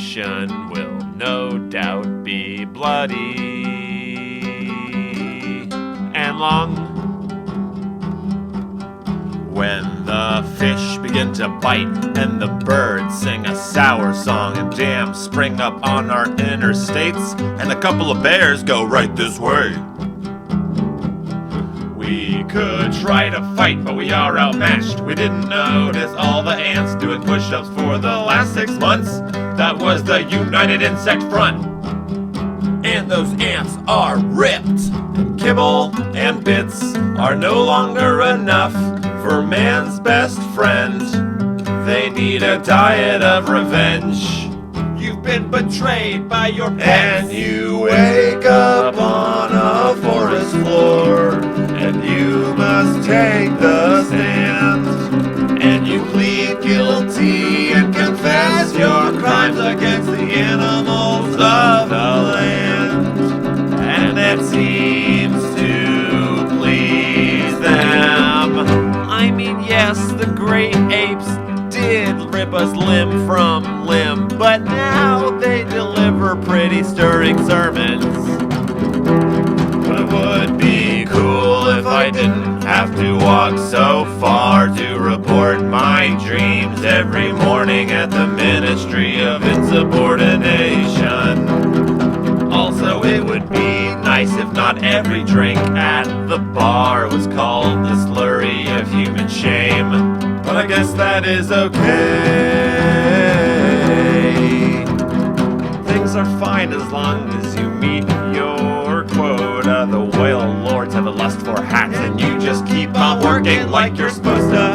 nation will no doubt be bloody and long. When the fish begin to bite and the birds sing a sour song and dams spring up on our interstates and a couple of bears go right this way. We could try to fight, but we are outmatched. We didn't notice all the ants doing push-ups for the last 6 months. That was the United Insect Front. And those ants are ripped. And kibble and bits are no longer enough for man's best friend. They need a diet of revenge. You've been betrayed by your pets. And you wake up on a forest floor, and you must take the stand. And you plead guilty and confess your crimes against the animals of the land. And it seems to please them. I mean, yes, the great apes did rip us limb from limb, but now they deliver pretty stirring sermons. But it would be cool if I didn't have to walk so far to report my dreams every morning at the Ministry of Insubordination. Also, it would be nice if not every drink at the bar was called the slurry of human shame. But I guess that is okay. Things are fine as long as you meet your quota. The whale lords have a lust for hats, and you just keep on working like you're supposed to.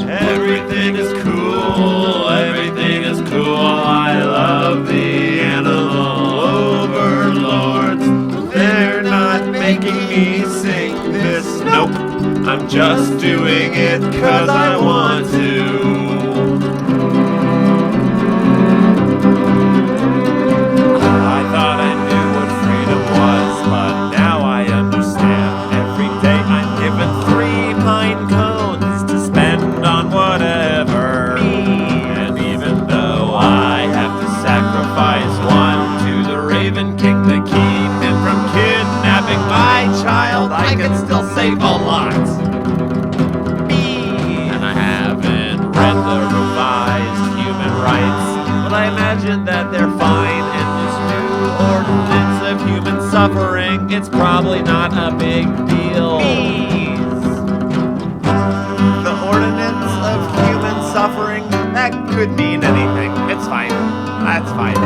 Everything is cool, everything is cool. I love the animal overlords. They're not making me sing this, nope. I'm just doing it 'cause I want to. I thought I knew what freedom was, but now I understand. Every day I'm given 3 pine cones to spend on whatever. And even though I have to sacrifice one to the Raven King to keep him from kidnapping my child, I can still save a lot. And I haven't read the revised human rights, but I imagine that they're fine in this new ordinance of human suffering. It's probably not a big deal. The ordinance of human suffering, that could mean anything. It's fine. That's fine.